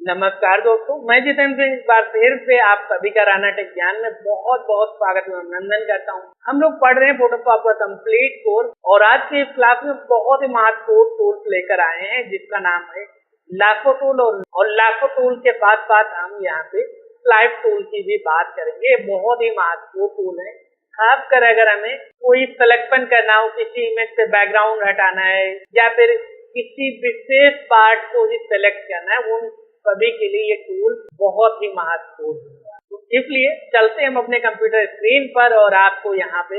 नमस्कार दोस्तों, मैं जितेंद्र सिंह इस बार फिर से आप सभी का राणा टेक ज्ञान में बहुत बहुत स्वागत एवं अभिनंदन करता हूं। हम लोग पढ़ रहे हैं फोटोशॉप का कंप्लीट कोर्स और आज के इस क्लास में बहुत ही महत्वपूर्ण टूल्स लेकर आए हैं जिसका नाम है लाखो टूल और लाखो टूल के साथ साथ हम यहाँ पे स्लाइड टूल की भी बात करेंगे। बहुत ही महत्वपूर्ण टूल है, खासकर अगर हमें कोई सिलेक्शन करना हो, किसी इमेज से बैकग्राउंड हटाना है या फिर किसी विशेष पार्ट को ही सिलेक्ट करना है, वो सभी के लिए ये टूल बहुत ही महत्वपूर्ण है। तो इसलिए चलते हम अपने कंप्यूटर स्क्रीन पर और आपको यहाँ पे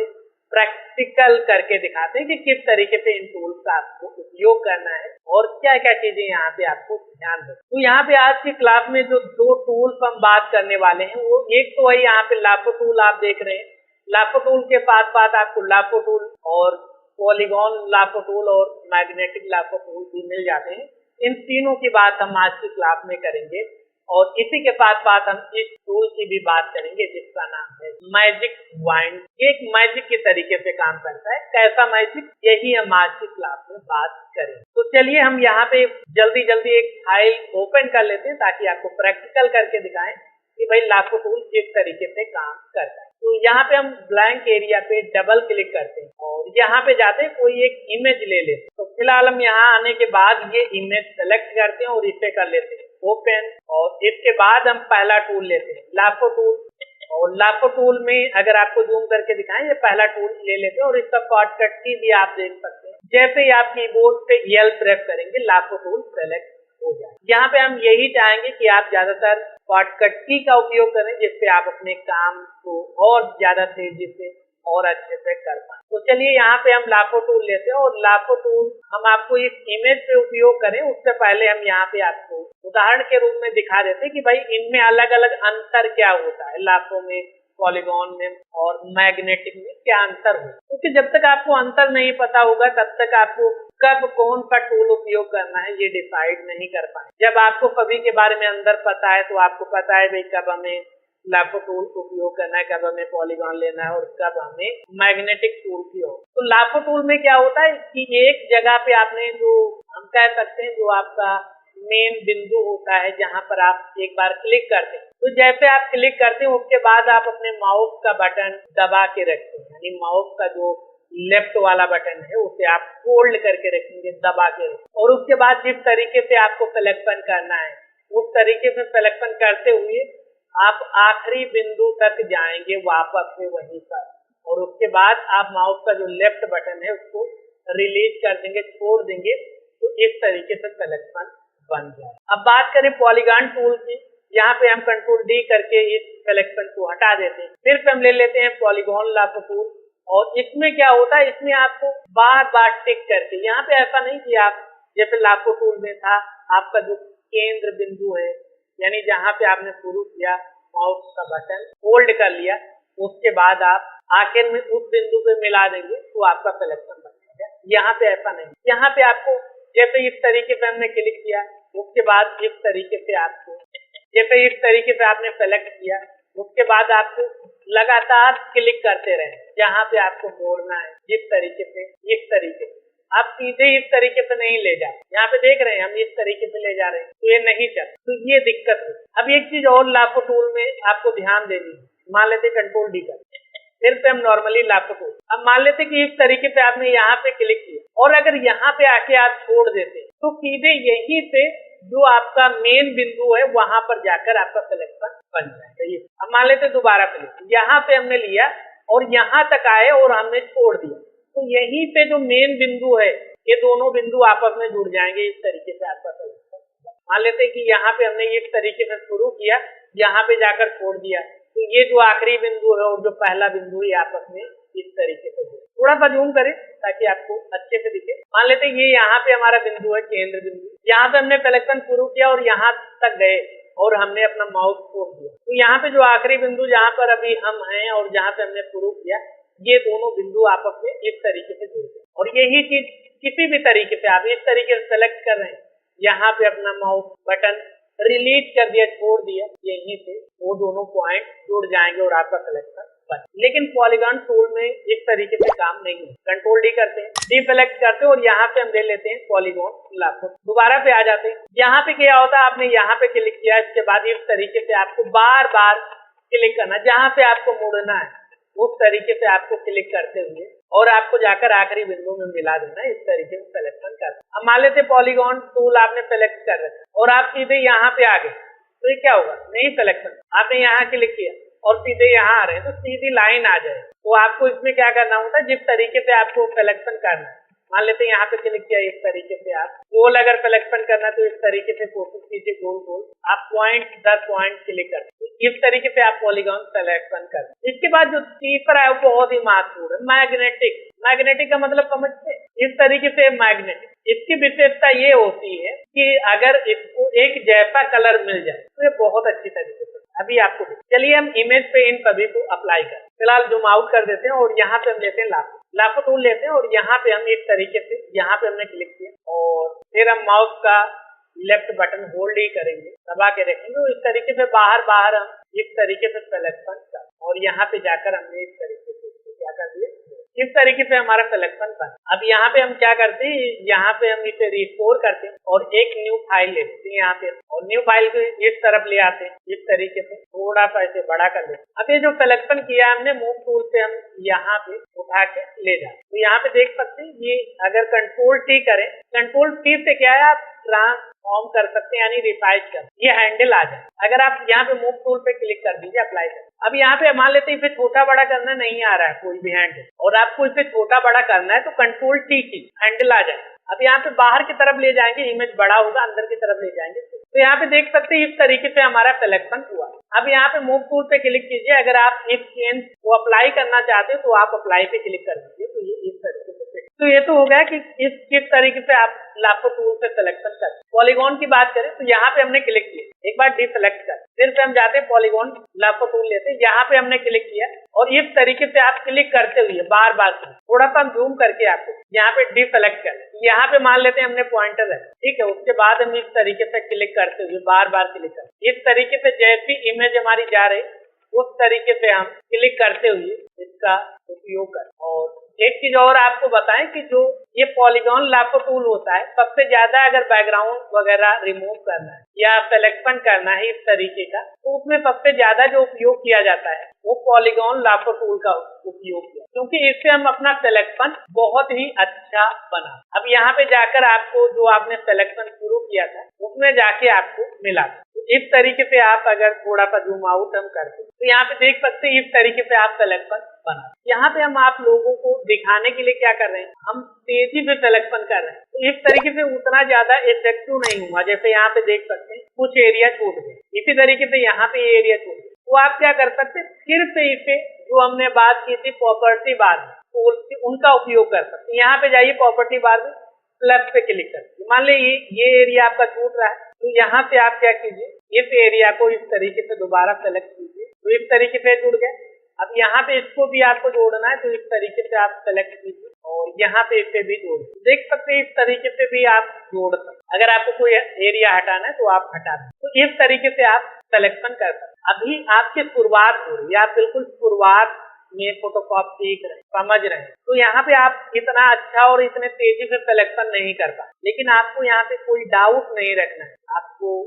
प्रैक्टिकल करके दिखाते हैं कि किस तरीके से इन टूल्स का आपको उपयोग करना है और क्या क्या चीजें यहाँ पे आपको ध्यान रखना। तो यहाँ पे आज की क्लास में जो दो टूल्स हम बात करने वाले हैं, वो एक तो है यहाँ पे लाखो टूल आप देख रहे हैं। लाखो टूल के साथ साथ आपको लाखो टूल और पॉलीगॉन लाखो टूल और मैग्नेटिक लाखो टूल भी मिल जाते हैं। इन तीनों की बात हम आज की क्लास में करेंगे और इसी के साथ साथ हम इस टूल की भी बात करेंगे जिसका नाम है मैजिक वाइंड। एक मैजिक के तरीके से काम करता है। कैसा मैजिक, यही हम आज की क्लास में बात करेंगे। तो चलिए हम यहाँ पे जल्दी जल्दी एक फाइल ओपन कर लेते हैं ताकि आपको प्रैक्टिकल करके दिखाएं कि भाई लाखो टूल किस तरीके से काम करता है। तो यहाँ पे हम ब्लैंक एरिया पे डबल क्लिक करते हैं और यहाँ पे जाते हैं, कोई एक इमेज ले लेते हैं। तो फिलहाल हम यहाँ आने के बाद ये इमेज सेलेक्ट करते हैं और इसे कर लेते हैं ओपन। और इसके बाद हम पहला टूल लेते हैं लाखो टूल, और लाखो टूल में अगर आपको जूम करके दिखाएं, ये पहला टूल ले लेते हैं और इसका शॉर्टकट की भी आप देख सकते हैं। जैसे ही आप कीबोर्ड पे L प्रेस करेंगे, लाखो टूल सेलेक्ट हो जाए। यहाँ पे हम यही चाहेंगे कि आप ज्यादातर शॉर्टकट की का उपयोग करें जिससे आप अपने काम को और ज्यादा तेजी से और अच्छे से कर पाए। तो चलिए यहाँ पे हम लाखो टूल लेते हैं और लाखो टूल हम आपको इस इमेज पे उपयोग करें उससे पहले हम यहाँ पे आपको उदाहरण के रूप में दिखा देते हैं कि भाई इनमें अलग अलग अंतर क्या होता है, लाखों में, पॉलीगॉन में और मैग्नेटिक में क्या अंतर हो। क्योंकि जब तक आपको अंतर नहीं पता होगा तब तक आपको कब कौन सा टूल उपयोग करना है ये डिसाइड नहीं कर पाए। जब आपको सभी के बारे में अंदर पता है तो आपको पता है भाई कब हमें लाखो टूल उपयोग करना है, कब हमें पॉलीगॉन लेना है और कब हमें मैग्नेटिक टूल की हो। तो लाखो टूल में क्या होता है कि एक जगह पे आपने जो हम कह सकते हैं जो आपका मेन बिंदु होता है जहां पर आप एक बार क्लिक करते हैं, तो जैसे आप क्लिक करते हैं उसके बाद आप अपने माउस का बटन दबा के रखते हैं, यानी माउस का जो लेफ्ट वाला बटन है उसे आप होल्ड करके रखेंगे, दबा के रखेंगे। और उसके बाद जिस तरीके से आपको सिलेक्शन करना है उस तरीके से सिलेक्शन करते हुए आप आखिरी बिंदु तक जाएंगे वापस से वहीं पर, और उसके बाद आप माउस का जो लेफ्ट बटन है उसको रिलीज कर देंगे, छोड़ देंगे, तो इस तरीके से सिलेक्शन बन जाए। अब बात करें पॉलीगॉन टूल की, यहाँ पे हम कंट्रोल D करके इस सिलेक्शन को हटा देते हैं। फिर से हम ले लेते हैं पॉलीगॉन लाखो टूल और इसमें क्या होता है, इसमें आपको बार बार टिक करके, यहाँ पे ऐसा नहीं कि आप जैसे लाखो टूल में था आपका जो केंद्र बिंदु है, यानी जहाँ पे आपने शुरू किया माउस का बटन होल्ड कर लिया, उसके बाद आप आखिर में उस बिंदु पे मिला देंगे तो आपका सिलेक्शन बन जाएगा। यहाँ पे ऐसा नहीं, यहाँ पे आपको जैसे इस तरीके से हमने क्लिक किया उसके बाद इस तरीके से आपको, जैसे इस तरीके से आपने सेलेक्ट किया उसके बाद आपको लगातार क्लिक करते रहे जहाँ पे आपको मोड़ना है, जिस तरीके से इस तरीके से आप सीधे इस तरीके से नहीं ले जाए। यहाँ पे देख रहे हैं हम इस तरीके से ले जा रहे हैं तो ये नहीं चल, तो ये दिक्कत है। अब एक चीज और लाखो टूल में आपको ध्यान देनी है, मान लेते कंट्रोल D कर, फिर से हम नॉर्मली लाखो टूल, अब मान लेते कि इस तरीके से आपने यहाँ पे क्लिक किया और अगर यहाँ पे आके आप छोड़ देते तो सीधे यहीं से जो आपका मेन बिंदु है वहां पर जाकर आपका सिलेक्शन बन जाएगा। अब मान लेते दोबारा क्लिक, यहाँ पे हमने लिया और यहाँ तक आए और हमने छोड़ दिया, तो यहीं पे जो मेन बिंदु है ये दोनों बिंदु आपस में जुड़ जाएंगे, इस तरीके से आपका सिलेक्शन। मान लेते कि यहाँ पे हमने इस तरीके से शुरू किया, यहाँ पे जाकर छोड़ दिया, तो ये जो आखिरी बिंदु है और जो पहला बिंदु है आपस में इस तरीके से। थोड़ा सा जूम करें ताकि आपको अच्छे से दिखे। मान लेते ये यहाँ पे हमारा बिंदु है, केंद्र बिंदु, यहाँ पे हमने सिलेक्शन शुरू किया और यहाँ तक गए और हमने अपना माउस छोड़ दिया, तो यहाँ पे जो आखिरी बिंदु जहाँ पर अभी हम हैं और जहाँ पे हमने शुरू किया, ये दोनों बिंदु आपस में इस तरीके से जुड़ गए। और यही चीज किसी भी तरीके से आप इस तरीके से सेलेक्ट कर रहे हैं, यहाँ पे अपना माउस बटन रिलीज कर दिया, छोड़ दिया, यहीं से वो दोनों पॉइंट जुड़ जाएंगे और आपका सिलेक्शन बन। लेकिन पॉलीगॉन टूल में इस तरीके से काम नहीं है। कंट्रोल डी करते हैं, डीसेलेक्ट करते हैं और यहाँ पे हम ले लेते हैं पॉलीगॉन लाफो। दोबारा पे आ जाते हैं। यहाँ पे क्या होता है, आपने यहाँ पे क्लिक किया, इसके बाद इस तरीके से आपको बार बार क्लिक करना, जहाँ पे आपको मुड़ना है उस तरीके से आपको क्लिक करते हुए और आपको जाकर आखिरी बिंदु में मिला देना। इस तरीके से सिलेक्शन कर। अब मान लेते पॉलीगॉन टूल आपने सेलेक्ट कर रखा और आप सीधे यहाँ पे आ गए, तो ये क्या होगा, नहीं सिलेक्शन, आपने यहाँ क्लिक किया और सीधे यहाँ आ रहे हैं तो सीधी लाइन आ जाए। तो आपको इसमें क्या करना होता है, जिस तरीके से आपको सिलेक्शन करना है, मान लेते हैं यहाँ पे क्लिक किया, इस तरीके से आप गोल अगर सिलेक्शन करना है तो इस तरीके से कोशिश कीजिए गोल गोल आप पॉइंट दर पॉइंट क्लिक कर, इस तरीके से आप पॉलीगॉन सिलेक्शन कर। इसके बाद जो तीसरा है वो बहुत ही महत्वपूर्ण है, मैग्नेटिक। मैग्नेटिक का मतलब समझते हैं, इस तरीके से मैग्नेटिक, इसकी विशेषता ये होती है कि अगर इसको एक जैसा कलर मिल जाए तो ये बहुत अच्छी तरीके से अभी आपको। चलिए हम इमेज पे इन सभी को अप्लाई करें। फिलहाल जूम आउट कर देते हैं और यहाँ पे हम लेते हैं लाफो टूल लेते हैं और यहाँ पे हम इस तरीके से यहाँ पे हमने क्लिक किया और फिर हम माउस का लेफ्ट बटन होल्ड ही करेंगे, दबा के रखेंगे और इस तरीके से बाहर हम इस तरीके से सिलेक्शन कर और यहाँ पे जाकर हमने इस तरीके से क्या कर दिया, इस तरीके से हमारा सिलेक्शन कर। अब यहाँ पे हम क्या करते हैं, यहाँ पे हम इसे रिस्टोर करते हैं और एक न्यू फाइल लेते हैं यहाँ पे और न्यू फाइल को इस तरफ ले आते हैं, इस तरीके से थोड़ा सा इसे बड़ा कर लेते हैं। अब ये जो सिलेक्शन किया हमने मूव टूल से हम यहाँ पे उठा के ले जाते, तो यहाँ पे देख सकते हैं ये अगर कंट्रोल टी करें, कंट्रोल टी से क्या है आप ट्रांसफॉर्म कर सकते हैं, यानी रिसाइज कर, ये हैंडल आ जाए। अगर आप यहाँ पे मूव टूल पे क्लिक कर दीजिए, अप्लाई कर। अब यहाँ पे मान लेते हैं इसे छोटा बड़ा करना नहीं आ रहा है कोई भी हैंडल और आपको इसे छोटा बड़ा करना है तो कंट्रोल टी की हैंडल आ जाए। अब यहाँ पे बाहर की तरफ ले जाएंगे, इमेज बड़ा होगा, अंदर की तरफ ले जाएंगे तो यहाँ पे देख सकते हैं इस तरीके से हमारा सिलेक्शन हुआ। अब यहाँ पे मूव टूल पे क्लिक कीजिए, अगर आप इस चेंज को अप्लाई करना चाहते हैं तो आप अप्लाई पे क्लिक कर दीजिए, तो ये इस तरीके से। तो ये तो हो गया कि किस तरीके से आप लाफो टूल से सिलेक्शन कर। पॉलीगॉन की बात करें तो यहाँ पे हमने क्लिक किया, एक बार डिसेलेक्ट कर, फिर से हम जाते हैं पॉलीगॉन लाफो टूल लेते हैं, यहाँ पे हमने क्लिक किया और इस तरीके से आप क्लिक करते हुए बार बार थोड़ा सा जूम करके आपको यहाँ पे डिसेलेक्ट कर, यहाँ पे मान लेते हैं हमने पॉइंटर है, ठीक है। उसके बाद हम इस तरीके से क्लिक करते हुए बार बार क्लिक कर, इस तरीके से जैसी इमेज हमारी जा रही उस तरीके से हम क्लिक करते हुए इसका उपयोग कर। और एक चीज और आपको बताएं कि जो ये पॉलीगॉन लाफो टूल होता है, सबसे ज्यादा अगर बैकग्राउंड वगैरह रिमूव करना है या सिलेक्शन करना है इस तरीके का, तो उसमें सबसे ज्यादा जो उपयोग किया जाता है वो पॉलीगॉन लाफो टूल का उपयोग किया, क्योंकि इससे हम अपना सिलेक्शन बहुत ही अच्छा बना। अब यहाँ पे जाकर आपको जो आपने सिलेक्शन शुरू किया था उसमें जाके आपको मिला। तो इस तरीके से आप अगर थोड़ा सा जूम आउट हम करते तो यहाँ पे देख सकते हैं इस तरीके से आप सिलेक्शन बना। यहाँ पे हम आप लोगों को दिखाने के लिए क्या कर रहे हैं, हम तेजी से सिलेक्शन कर रहे हैं, तो इस तरीके से उतना ज्यादा इफेक्टिव नहीं हुआ। जैसे यहाँ पे देख सकते हैं कुछ एरिया छूट गए, इसी तरीके से यहाँ पे एरिया छूट गए, तो आप क्या कर सकते हैं, फिर से इसे जो हमने बात की थी प्रॉपर्टी बार में उनका उपयोग कर सकते हैं। यहाँ पे जाइए प्रॉपर्टी बार में प्लस पे क्लिक करके, मान लीजिए ये एरिया आपका छूट रहा है, तो यहाँ से आप क्या कीजिए, इस एरिया को इस तरीके से दोबारा सेलेक्ट कीजिए, तो इस तरीके से जुड़ गए। अब यहाँ पे इसको भी आपको जोड़ना है तो इस तरीके से आप सेलेक्ट कीजिए और यहाँ पे इसे भी जोड़ देख सकते हैं, इस तरीके से भी आप जोड़ सकते। अगर आपको कोई एरिया हटाना है तो आप हटा दें, तो इस तरीके से आप सिलेक्शन कर सकते। अभी आपकी शुरुआत हो रही है, आप बिल्कुल शुरुआत में फोटोशॉप सीख रहे हैं, समझ रहे हैं, तो यहाँ पे आप इतना अच्छा और इतने तेजी से सिलेक्शन नहीं कर पाए। लेकिन आपको यहाँ पे कोई डाउट नहीं रखना है, आपको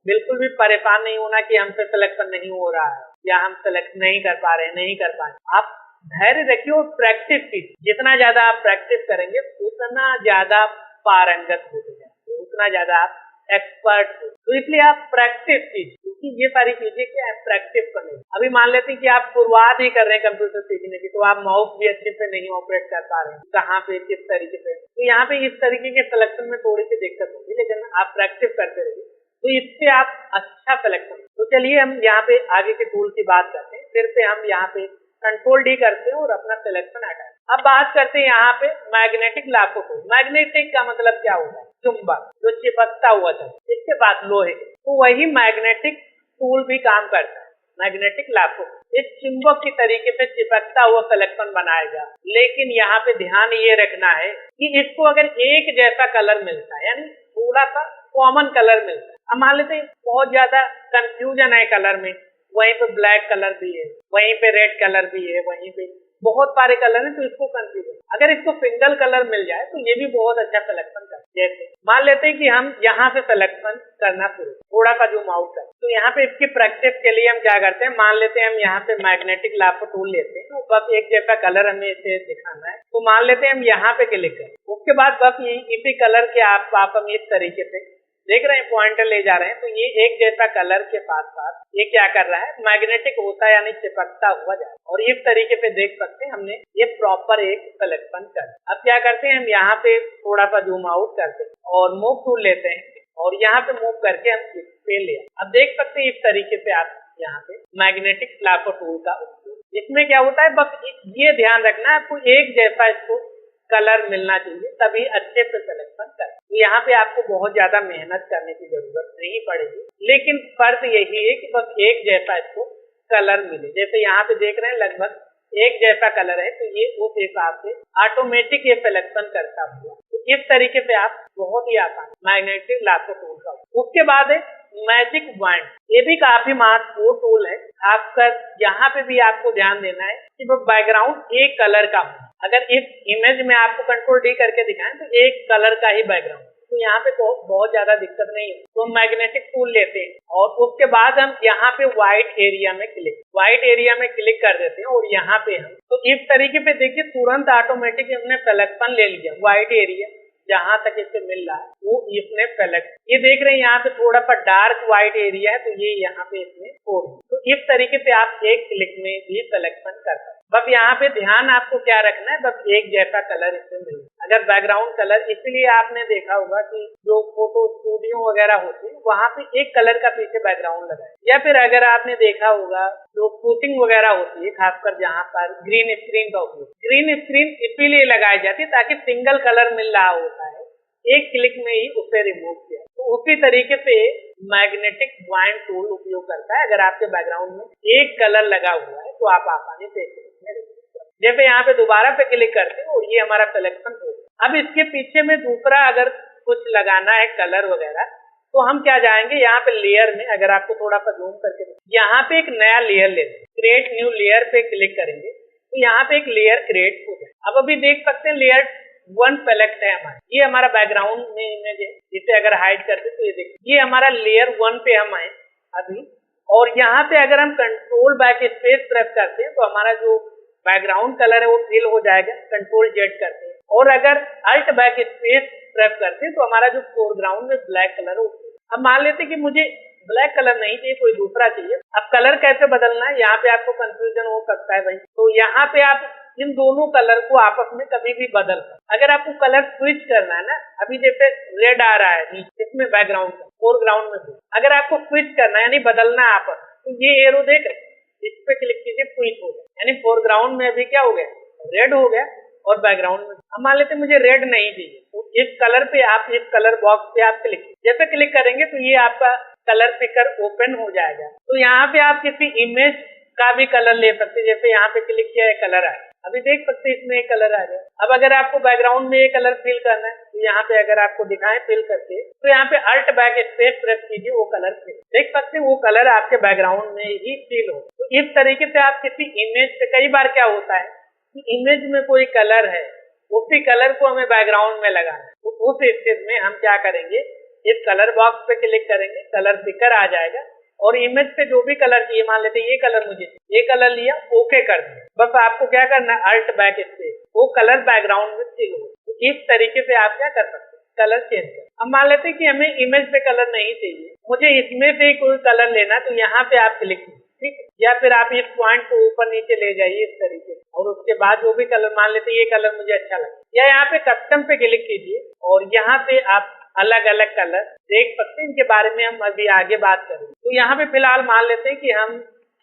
बिल्कुल भी परेशान नहीं होना कि हमसे सिलेक्शन नहीं हो रहा है या हम सिलेक्ट नहीं कर पा रहे, नहीं कर पाए। आप धैर्य रखिए और प्रैक्टिस कीजिए, जितना ज्यादा आप प्रैक्टिस करेंगे उतना ज्यादा पारंगत होते जाएंगे, उतना ज्यादा आप एक्सपर्ट हो। तो इसलिए आप प्रैक्टिस कीजिए, क्योंकि ये सारी चीजें क्या है, प्रैक्टिस करने। अभी मान लेते हैं कि आप शुरुआत ही कर रहे हैं कंप्यूटर सीखने की, तो आप माउस भी अच्छे से नहीं ऑपरेट कर पा रहे हैं, कहाँ पे किस तरीके से, तो यहाँ पे इस तरीके के सिलेक्शन में थोड़ी सी दिक्कत होगी, लेकिन आप प्रैक्टिस करते रहिए तो इससे आप अच्छा सिलेक्शन। तो चलिए हम यहाँ पे आगे के टूल की बात करते हैं, फिर से हम यहाँ पे कंट्रोल डी करते हैं और अपना सिलेक्शन हटाते हैं। अब बात करते हैं यहाँ पे मैग्नेटिक लाफो टूल। मैग्नेटिक का मतलब क्या होता है, चुंबक जो चिपकता हुआ था, इसके बाद लोहे, तो वही मैग्नेटिक टूल भी काम करता है। मैग्नेटिक लाफो एक चुंबक की तरीके से चिपकता हुआ सिलेक्शन बनाएगा, लेकिन यहाँ पे ध्यान ये रखना है कि इसको अगर एक जैसा कलर मिलता है, यानी थोड़ा सा कॉमन कलर मिलता है, अब मान लेते हैं बहुत ज्यादा कंफ्यूजन है कलर में, वहीं पे ब्लैक कलर भी है, वहीं पे रेड कलर भी है, वहीं पे बहुत सारे कलर हैं, तो इसको कंफ्यूजन, अगर इसको सिंगल कलर मिल जाए तो ये भी बहुत अच्छा सिलेक्शन कर। जैसे मान लेते हैं कि हम यहाँ से सिलेक्शन करना शुरू, थोड़ा सा जूम आउट कर, तो यहाँ पे इसकी प्रैक्टिस के लिए हम क्या करते हैं, मान लेते हैं हम यहाँ पे मैग्नेटिक लाफो टूल लेते हैं, बस एक जैसा कलर हमें इसे दिखाना है, तो मान लेते हैं हम यहाँ पे क्लिक करें, उसके बाद बस इसी कलर के आप हम इस तरीके से देख रहे हैं पॉइंटर ले जा रहे हैं, तो ये एक जैसा कलर के साथ साथ ये क्या कर रहा है, मैग्नेटिक होता है यानी चिपकता हुआ जा रहा है। और इस तरीके पे देख सकते हैं हमने ये प्रॉपर एक सिलेक्शन कर। अब क्या करते हैं हम यहाँ पे थोड़ा सा जूम आउट करते हैं और मूव टूल लेते हैं और यहाँ पे मूव करके हम इस पे ले। अब देख सकते हैं इस तरीके से आप यहाँ पे मैग्नेटिक लाफो टूल का उपयोग, इसमें क्या होता है, बस ये ध्यान रखना है आपको एक जैसा इसको कलर मिलना चाहिए, तभी अच्छे से सिलेक्शन करें। तो यहाँ पे आपको बहुत ज्यादा मेहनत करने की जरूरत नहीं पड़ेगी, लेकिन फर्क यही है कि बस एक जैसा इसको कलर मिले। जैसे यहाँ पे देख रहे हैं लगभग एक जैसा कलर है, तो ये उस हिसाब से ऑटोमेटिक ये सिलेक्शन करता हुआ। तो इस तरीके से आप बहुत ही आसान मैग्नेटिक लाफो टूल का। उसके बाद है मैजिक वॉन्ड, ये भी काफी महत्वपूर्ण टूल है, खासकर यहाँ पे भी आपको ध्यान देना है कि वो बैकग्राउंड एक कलर का हो। अगर इस इमेज में आपको कंट्रोल डी करके दिखाएं तो एक कलर का ही बैकग्राउंड, तो यहाँ पे तो बहुत ज्यादा दिक्कत नहीं है। तो हम मैग्नेटिक टूल लेते हैं और उसके बाद हम यहाँ पे व्हाइट एरिया में क्लिक कर देते हैं और यहाँ पे हम तो इस तरीके पे देखिए तुरंत ऑटोमेटिक हमने सिलेक्शन ले लिया। व्हाइट एरिया जहां तक इसे मिल रहा है वो इसने सेलेक्ट, ये देख रहे हैं यहाँ पे थोड़ा सा डार्क व्हाइट एरिया है, तो ये यहाँ पे इसने छोड़। तो इस तरीके से आप एक क्लिक में भी सिलेक्शन कर सकते हैं। बस यहाँ पे ध्यान आपको क्या रखना है, बस एक जैसा कलर इसमें मिले। अगर बैकग्राउंड कलर, इसलिए आपने देखा होगा कि जो फोटो स्टूडियो वगैरह होते हैं वहां पे एक कलर का पीछे बैकग्राउंड लगा है, या फिर अगर आपने देखा होगा जो शूटिंग वगैरह होती है खासकर जहाँ पर ग्रीन स्क्रीन का उपयोग, ग्रीन स्क्रीन इसीलिए लगाई जाती है ताकि सिंगल कलर मिल रहा होता है, एक क्लिक में ही उसे रिमूव किया। तो उसी तरीके से मैग्नेटिक वॉन्ड टूल उपयोग करता है। अगर आपके बैकग्राउंड में एक कलर लगा हुआ है तो आप आसानी से जैसे यहाँ पे दोबारा पे क्लिक करते हैं और ये हमारा सिलेक्शन हो गया। अब इसके पीछे में दूसरा अगर कुछ लगाना है कलर वगैरह, तो हम क्या जाएंगे यहाँ पे लेयर में, अगर आपको थोड़ा सा जूम करके यहाँ पे एक नया लेयर लेते हैं, क्रिएट न्यू लेयर पे क्लिक करेंगे तो यहाँ पे एक लेयर क्रिएट हो जाए। अब अभी देख सकते हैं लेयर 1 सेलेक्ट है हमारा, ये हमारा बैकग्राउंड में इमेज है, जिसे अगर हाइड करते तो ये देखिए ये हमारा लेयर 1 पे हम आए अभी, और यहाँ पे अगर हम कंट्रोल बैक स्पेस प्रेस करते हैं तो हमारा जो बैकग्राउंड कलर है वो फिल हो जाएगा, कंट्रोल जेड करते हैं, और अगर अल्ट बैक स्पेस प्रेस करते हैं तो हमारा जो फोरग्राउंड में ब्लैक कलर है। अब मान लेते हैं कि मुझे ब्लैक कलर नहीं चाहिए, कोई दूसरा चाहिए। अब कलर कैसे बदलना है, यहाँ पे आपको कंफ्यूजन हो सकता है भाई, तो यहाँ पे आप इन दोनों कलर को आपस में कभी भी बदल सकते। अगर आपको कलर स्विच करना है ना, अभी जैसे रेड आ रहा है इसमें बैकग्राउंड का, फोरग्राउंड में अगर आपको स्विच करना है यानी बदलना है आपस, तो ये एरो देख रहे इस पे क्लिक कीजिए, स्विच हो गया, यानी फोरग्राउंड में अभी क्या हो गया, रेड हो गया, और बैकग्राउंड में अब मान लेते मुझे रेड नहीं चाहिए, तो इस कलर पे आप इस कलर बॉक्स पे आप क्लिक, जैसे क्लिक करेंगे तो ये आपका कलर पिकर ओपन हो जाएगा। तो यहाँ पे आप किसी इमेज का भी कलर ले सकते हैं, जैसे यहाँ पे क्लिक किया है कलर आया, अभी देख सकते हैं इसमें एक कलर आ गया। अब अगर आपको बैकग्राउंड में ये कलर फिल करना है तो यहाँ पे अगर आपको दिखाएं फिल करके, तो यहाँ पे अल्ट बैक स्पेस प्रेस कीजिए, वो कलर फिल, देख सकते हैं वो कलर आपके बैकग्राउंड में ही फिल हो। तो इस तरीके से आप किसी इमेज पे, कई बार क्या होता है कि इमेज में कोई कलर है, उसी कलर को हमें बैकग्राउंड में लगाना है, तो उस स्थिति में हम क्या करेंगे, इस कलर बॉक्स पे क्लिक करेंगे, कलर पिकर आ जाएगा, और इमेज पे जो भी कलर चाहिए, मान लेते हैं ये कलर मुझे, ये कलर लिया, ओके कर दिया। बस आपको क्या करना है, अल्ट बैक स्पेस, वो कलर बैकग्राउंड में फिल हो। तो इस तरीके से आप क्या कर सकते हैं, कलर चेंज कर। अब मान लेते हैं कि हमें इमेज पे कलर नहीं चाहिए, मुझे इसमें से कोई कलर लेना, तो यहाँ पे आप क्लिक कीजिए, ठीक, या फिर आप इस पॉइंट को ऊपर नीचे ले जाइए इस तरीके से, और उसके बाद जो भी कलर, मान लेते हैं ये कलर मुझे अच्छा लगा, या यहाँ पे कस्टम पे क्लिक कीजिए और यहाँ पे आप अलग अलग कलर देख सकते हैं, इनके बारे में हम अभी आगे बात करेंगे। तो यहाँ पे फिलहाल मान लेते हैं कि हम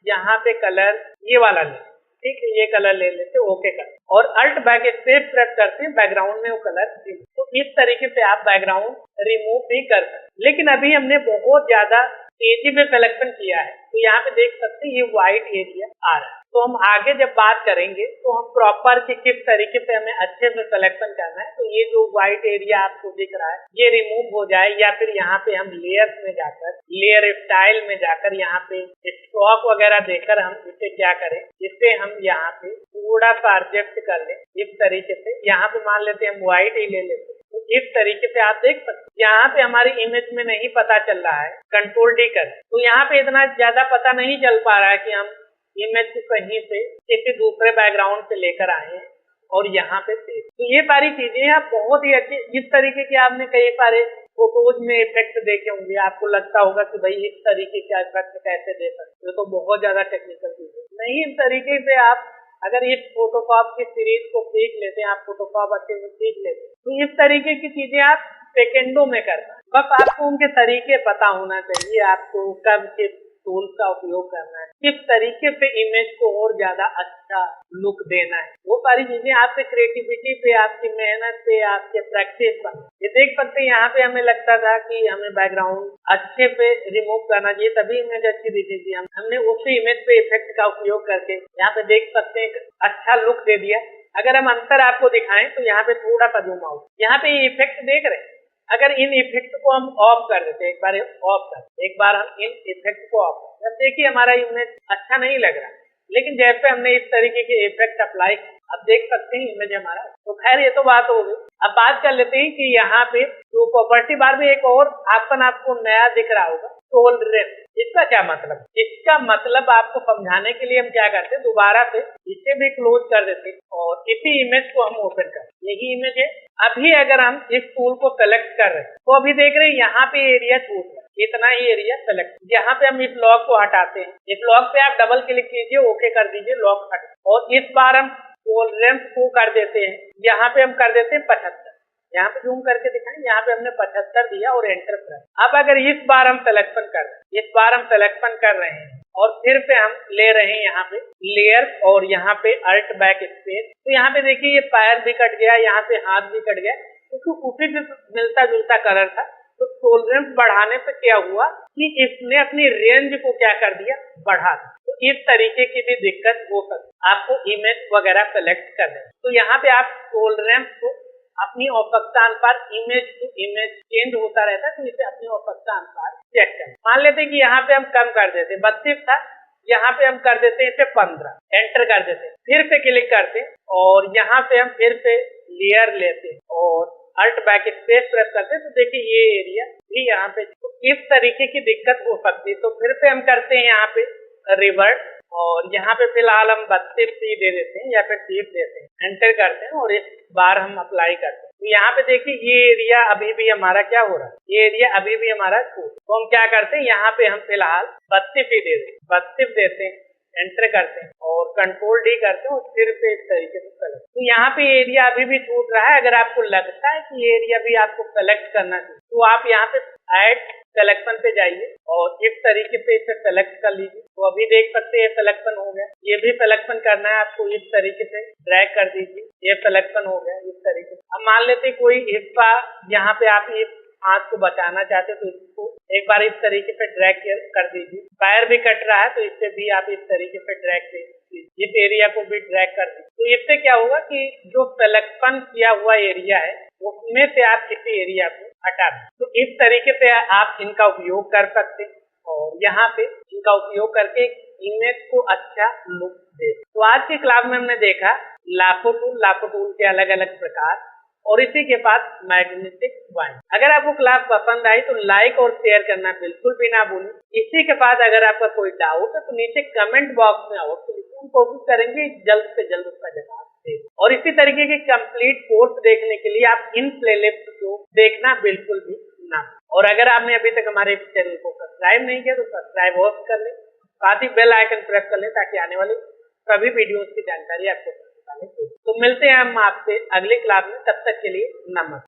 यहाँ पे कलर ये वाला लें, ठीक है, ये कलर ले लेते हैं, ओके कर, और अल्ट बैक स्पेस प्रेस करते हैं, बैकग्राउंड में वो कलर। तो इस तरीके से आप बैकग्राउंड रिमूव भी कर सकते हैं। लेकिन अभी हमने बहुत ज्यादा तेजी पे सिलेक्शन किया है तो यहाँ पे देख सकते हैं ये व्हाइट एरिया आ रहा है। तो हम आगे जब बात करेंगे तो हम प्रॉपर कि किस तरीके से हमें अच्छे से सिलेक्शन करना है। तो ये जो व्हाइट एरिया आपको दिख रहा है ये रिमूव हो जाए या फिर यहाँ पे हम लेयर्स में जाकर लेयर स्टाइल में जाकर यहाँ पे स्ट्रोक वगैरह देकर हम इसे क्या करें, इससे हम यहाँ पे थोड़ा सा एडजस्ट कर लें इस तरीके से। यहाँ पे मान लेते हैं हम व्हाइट ही ले लेते हैं। तो इस तरीके से आप देख सकते हैं यहाँ पे हमारी इमेज में नहीं पता चल रहा है, कंट्रोल डी कर तो यहाँ पे इतना ज्यादा पता नहीं चल पा रहा है कि हम इमेज को कहीं से किसी दूसरे बैकग्राउंड से लेकर आए हैं और यहाँ पे सेव। तो ये सारी चीजें आप बहुत ही अच्छी, इस तरीके के आपने कई सारे फोटोज में इफेक्ट देखे होंगे, आपको लगता होगा कि भाई इस तरीके के इफेक्ट कैसे दे सकते हो, तो बहुत ज्यादा टेक्निकल चीज है नहीं। इस तरीके से आप अगर इस फोटोशॉप की सीरीज को सीख लेते हैं, आप फोटोशॉप अच्छे से सीख लेते हैं, तो इस तरीके की चीजें आप सेकेंडों में कर पाए। बस आपको उनके तरीके पता होना चाहिए, आपको कब किस टूल का उपयोग करना है, किस तरीके से इमेज को और ज्यादा अच्छा लुक देना है। वो सारी चीजें आपके क्रिएटिविटी पे, आपकी मेहनत पे, आपके प्रैक्टिस पर। ये देख सकते हैं यहाँ पे हमें लगता था कि हमें बैकग्राउंड अच्छे पे रिमूव करना चाहिए तभी इमेज अच्छी दिखेगी। हमने उसी इमेज पे इफेक्ट का उपयोग करके यहाँ पे देख सकते हैं अच्छा लुक दे दिया। अगर हम अंतर आपको दिखाएं तो यहाँ पे थोड़ा सा जूम आउट, यहाँ पे ये इफेक्ट देख रहे हैं, अगर इन इफेक्ट को हम ऑफ कर देते, एक बार हम इन इफेक्ट को ऑफ, जब देखिए हमारा इमेज अच्छा नहीं लग रहा, लेकिन जैसे हमने इस तरीके के इफेक्ट अप्लाई, अब देख सकते हैं इमेज हमारा। तो खैर ये तो बात हो गई। अब बात कर लेते हैं कि यहाँ पे जो प्रॉपर्टी बार में एक और ऑप्शन आपको नया दिख रहा होगा, टॉलरेंस। इसका क्या मतलब है? इसका मतलब आपको समझाने के लिए हम क्या करते हैं, दोबारा से इसे भी क्लोज कर देते हैं और इसी इमेज को हम ओपन करते। यही इमेज है। अभी अगर हम इस टूल को सेलेक्ट कर रहे हैं तो अभी देख रहे हैं यहाँ पे एरिया छूट रहा है, इतना ही एरिया सेलेक्ट। यहाँ पे हम इस लॉक को हटाते हैं, इस लॉक पे आप डबल क्लिक कीजिए, ओके कर दीजिए, लॉक हट। और इस बार हम टॉलरेंस को कर देते हैं, यहाँ पे हम कर देते हैं 75। यहाँ पे जूम करके दिखाएं, यहाँ पे हमने 75 दिया और एंटर कर। अब अगर इस बार हम सिलेक्शन कर रहे हैं, इस बार हम सिलेक्शन कर रहे हैं और फिर से हम ले रहे हैं यहाँ पे लेयर और यहाँ पे अल्ट बैक स्पेस, तो यहाँ पे देखिए ये पैर भी कट गया, यहाँ पे हाथ भी कट गया, क्योंकि उसी से मिलता जुलता कलर था। तो टॉलरेंस बढ़ाने से क्या हुआ कि इसने अपनी रेंज को क्या कर दिया, बढ़ा दिया। तो इस तरीके की भी दिक्कत हो सकती है आपको इमेज वगैरह सेलेक्ट करने। तो यहाँ पे आप टॉलरेंस को अपनी आवश्यकता अनुसार इमेज टू इमेज चेंज होता रहता है, तो इसे अपनी आवश्यकता अनुसार चेक करें। मान लेते हैं कि यहाँ पे हम कम कर देते, 32 था, यहाँ पे हम कर देते हैं इसे 15, एंटर कर देते हैं, फिर से क्लिक करते हैं और यहाँ पे हम फिर से लेयर लेते हैं और अल्ट बैक स्पेस प्रेस करते हैं, तो देखिए ये एरिया भी यहाँ पे इस तरीके की दिक्कत हो सकती है। तो फिर से हम करते हैं यहाँ पे रिवर्ट और यहाँ पे फिलहाल हम 32 दे देते हैं या फिर 30 देते हैं, एंटर करते हैं और इस बार हम अप्लाई करते हैं। तो यहाँ पे देखिए ये एरिया अभी भी हमारा क्या हो रहा है, ये एरिया अभी भी हमारा छूट। तो हम क्या करते हैं, यहाँ पे हम फिलहाल 32 ही दे देते हैं, 32 देते हैं, एंटर करते हैं और कंट्रोल डी करते हैं और फिर से इस तरीके से सेलेक्ट। तो यहाँ पे एरिया अभी भी छूट रहा है। अगर आपको लगता है कि ये एरिया भी आपको सेलेक्ट करना चाहिए तो आप यहाँ पे ऐड सिलेक्शन पे जाइए और इस तरीके से इसे सेलेक्ट कर लीजिए। तो अभी देख सकते हैं सिलेक्शन हो गया। ये भी सिलेक्शन करना है आपको, इस तरीके से ड्रैग कर दीजिए, ये सिलेक्शन हो गया इस तरीके से। अब मान लेते हैं कोई हिस्सा यहाँ पे आप इस हाथ को बचाना चाहते तो इसको एक बार इस तरीके से ड्रैग कर दीजिए। पैर भी कट रहा है तो इससे भी आप इस तरीके से ड्रैग कीजिए, इस एरिया को भी ड्रैग कर दीजिए। तो इससे क्या होगा कि जो सिलेक्शन किया हुआ एरिया है उसमें से आप किसी एरिया को हटा दें। तो इस तरीके से आप इनका उपयोग कर सकते हैं और यहाँ पे इनका उपयोग करके इमेज को अच्छा लुक दे। तो आज की क्लास में हमने देखा लाखों टूल के अलग अलग प्रकार और इसी के पास मैग्नेटिक वाइन। अगर आपको क्लास पसंद आई तो लाइक और शेयर करना बिल्कुल भी ना भूलें। इसी के बाद अगर आपका कोई डाउट है तो नीचे कमेंट बॉक्स में आओ, तो हम कोशिश करेंगे जल्द से जल्द उसका जवाब दें। और इसी तरीके के कंप्लीट कोर्स देखने के लिए आप इन प्लेलिस्ट को देखना बिल्कुल भी ना। और अगर आपने अभी तक हमारे चैनल को सब्सक्राइब नहीं किया तो सब्सक्राइब और कर ले, साथ ही बेल आइकन प्रेस कर ले ताकि आने वाले सभी वीडियोस की जानकारी आपको। तो मिलते हैं हम आपसे अगली क्लास में, तब तक के लिए नमस्कार।